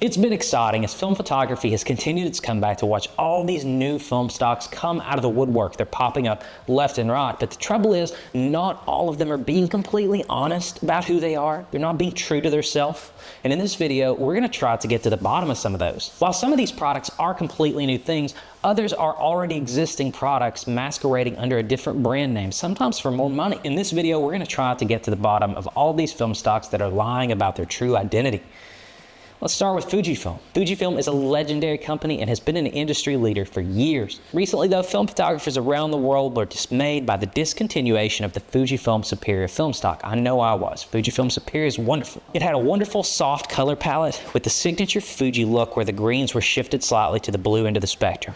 It's been exciting as film photography has continued its comeback to watch all these new film stocks come out of the woodwork. They're popping up left and right, but the trouble is not all of them are being completely honest about who they are. They're not being true to themselves. And in this video, we're going to try to get to the bottom of some of those. While some of these products are completely new things, others are already existing products masquerading under a different brand name, sometimes for more money. In this video, we're going to try to get to the bottom of all these film stocks that are lying about their true identity. Let's start with Fujifilm. Fujifilm is a legendary company and has been an industry leader for years. Recently though, film photographers around the world were dismayed by the discontinuation of the Fujifilm Superior film stock. I know I was. Fujifilm Superior is wonderful. It had a wonderful soft color palette with the signature Fuji look where the greens were shifted slightly to the blue end of the spectrum.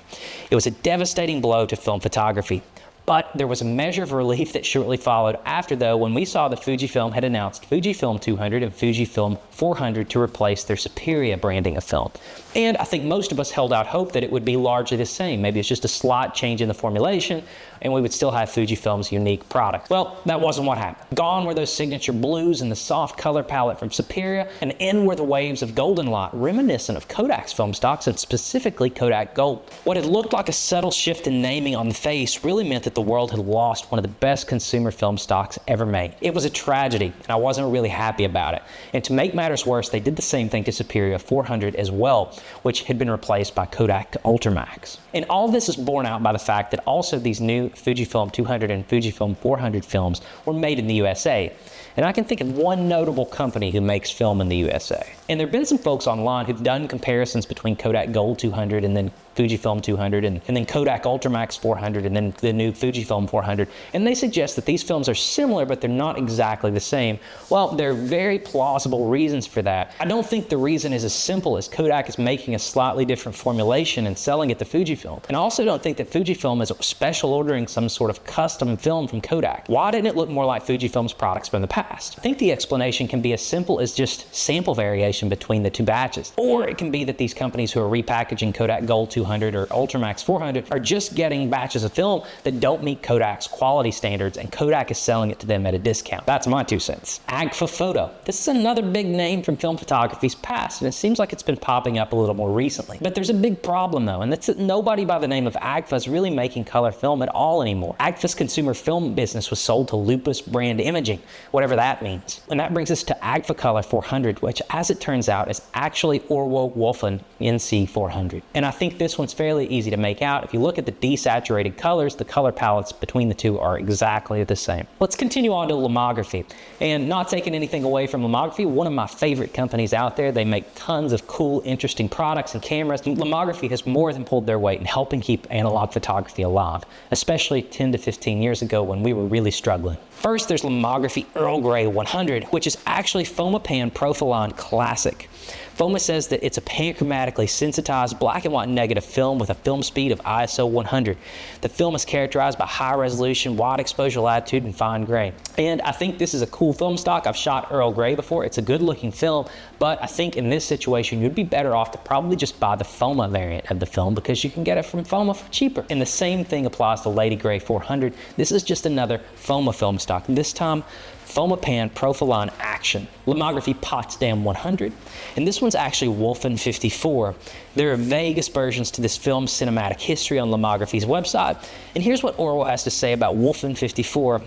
It was a devastating blow to film photography. But there was a measure of relief that shortly followed after, though, when we saw that Fujifilm had announced Fujifilm 200 and Fujifilm 400 to replace their Superior branding of film. And I think most of us held out hope that it would be largely the same. Maybe it's just a slight change in the formulation, and we would still have Fujifilm's unique product. Well, that wasn't what happened. Gone were those signature blues and the soft color palette from Superior, and in were the waves of golden light, reminiscent of Kodak's film stocks, and specifically Kodak Gold. What had looked like a subtle shift in naming on the face really meant that the world had lost one of the best consumer film stocks ever made. It was a tragedy, and I wasn't really happy about it. And to make matters worse, they did the same thing to Superior 400 as well, which had been replaced by Kodak Ultramax. And all this is borne out by the fact that also these new Fujifilm 200 and Fujifilm 400 films were made in the USA. And I can think of one notable company who makes film in the USA. And there have been some folks online who've done comparisons between Kodak Gold 200 and then Fujifilm 200 and then Kodak Ultramax 400 and then the new Fujifilm 400. And they suggest that these films are similar, but they're not exactly the same. Well, there are very plausible reasons for that. I don't think the reason is as simple as Kodak is making a slightly different formulation and selling it to Fujifilm. And I also don't think that Fujifilm is special ordering some sort of custom film from Kodak. Why didn't it look more like Fujifilm's products from the past? I think the explanation can be as simple as just sample variation between the two batches. Or it can be that these companies who are repackaging Kodak Gold 200 or Ultramax 400 are just getting batches of film that don't meet Kodak's quality standards, and Kodak is selling it to them at a discount. That's my 2 cents. Agfa Photo. This is another big name from film photography's past, and it seems like it's been popping up a little more recently. But there's a big problem though, and that's that nobody by the name of Agfa is really making color film at all anymore. Agfa's consumer film business was sold to Lupus Brand Imaging, whatever that means. And that brings us to Agfa Color 400, which as it turns out is actually Orwo Wolfen NC 400. And I think this one's fairly easy to make out. If you look at the desaturated colors, the color palettes between the two are exactly the same. Let's continue on to Lomography. And not taking anything away from Lomography, one of my favorite companies out there. They make tons of cool, interesting products and cameras. And Lomography has more than pulled their weight in helping keep analog photography alive, especially 10 to 15 years ago when we were really struggling. First, there's Lomography Earl Grey 100, which is actually Fomapan Profiline Classic. Foma says that it's a panchromatically sensitized black and white negative film with a film speed of ISO 100. The film is characterized by high resolution, wide exposure latitude, and fine grain. And I think this is a cool film stock. I've shot Earl Grey before. It's a good looking film, but I think in this situation, you'd be better off to probably just buy the Foma variant of the film because you can get it from Foma for cheaper. And the same thing applies to Lady Grey 400. This is just another Foma film stock. This time, Fomapan Profiline Action. Lomography Potsdam 100. And this one's actually Wolfen 54. There are vague aspersions to this film's cinematic history on Lomography's website. And here's what Orwell has to say about Wolfen 54. It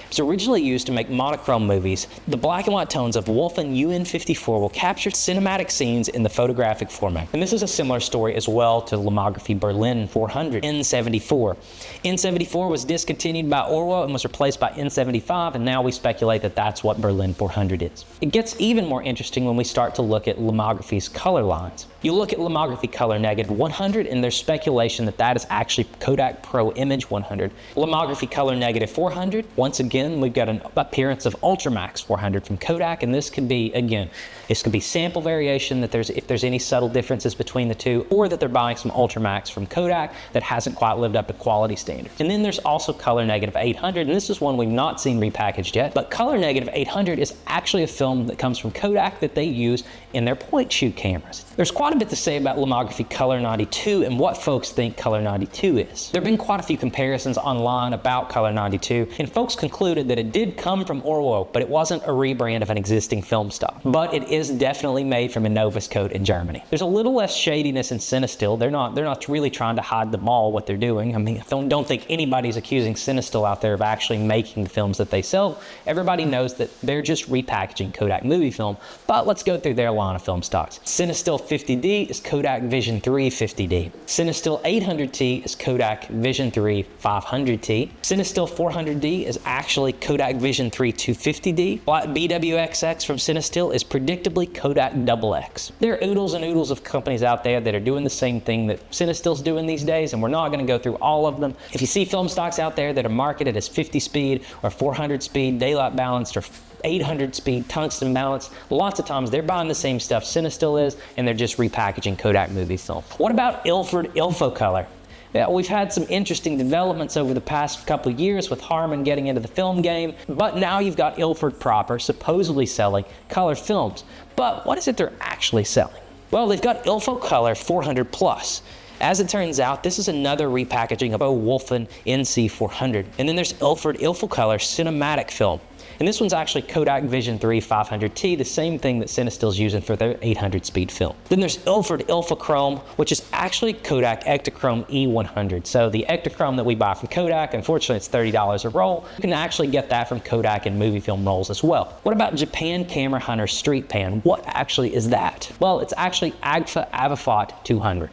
was originally used to make monochrome movies. The black and white tones of Wolfen UN54 will capture cinematic scenes in the photographic format. And this is a similar story as well to Lomography Berlin 400. N74. N74 was discontinued by Orwell and was replaced by N75, and now we speculate that that's what Berlin 400 is. It gets even more interesting when we start to look at Lomography's color lines. You look at Lomography Color Negative 100, and there's speculation that that is actually Kodak Pro Image 100. Lomography Color Negative 400, once again, we've got an appearance of Ultramax 400 from Kodak, and this could be, again, this could be sample variation, that if there's any subtle differences between the two, or that they're buying some Ultramax from Kodak that hasn't quite lived up to quality standards. And then there's also Color Negative 800, and this is one we've not seen repackaged yet, but Color Negative 800 is actually a film that comes from Kodak that they use in their point shoot cameras. There's quite a bit to say about Lomography Color 92 and what folks think Color 92 is. There have been quite a few comparisons online about Color 92, and folks conclude concluded that it did come from Orwo, but it wasn't a rebrand of an existing film stock. But it is definitely made from a Novus coat in Germany. There's a little less shadiness in Cinestill. They're not really trying to hide the ball what they're doing. I mean, I don't think anybody's accusing Cinestill out there of actually making the films that they sell. Everybody knows that they're just repackaging Kodak movie film. But let's go through their line of film stocks. Cinestill 50D is Kodak Vision 3 50D. Cinestill 800T is Kodak Vision 3 500T. Cinestill 400D is actually Kodak Vision 3 250D. BWXX from Cinestill is predictably Kodak XX. There are oodles and oodles of companies out there that are doing the same thing that Cinestill's doing these days, and we're not going to go through all of them. If you see film stocks out there that are marketed as 50 speed or 400 speed, daylight balanced, or 800 speed tungsten balance, lots of times they're buying the same stuff Cinestill is, and they're just repackaging Kodak movie film. What about Ilford Ilfocolor? Yeah, we've had some interesting developments over the past couple of years with Harman getting into the film game, but now you've got Ilford proper supposedly selling color films. But what is it they're actually selling? Well, they've got Ilfocolor 400 Plus. As it turns out, this is another repackaging of a Wolfen NC400. And then there's Ilford Ilfocolor Cinematic Film. And this one's actually Kodak Vision 3 500T, the same thing that Cinestill's using for their 800 speed film. Then there's Ilford Ilfochrome, which is actually Kodak Ektachrome E100. So the Ektachrome that we buy from Kodak, unfortunately it's $30 a roll. You can actually get that from Kodak and movie film rolls as well. What about Japan Camera Hunter Street Pan? What actually is that? Well, it's actually Agfa Avifot 200.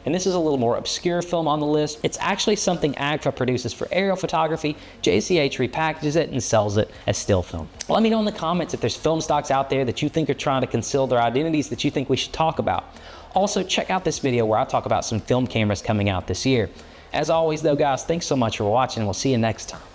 And this is a little more obscure film on the list. It's actually something Agfa produces for aerial photography. JCH repackages it and sells it as still film. Let me know in the comments if there's film stocks out there that you think are trying to conceal their identities that you think we should talk about. Also, check out this video where I talk about some film cameras coming out this year. As always though guys, thanks so much for watching, and we'll see you next time.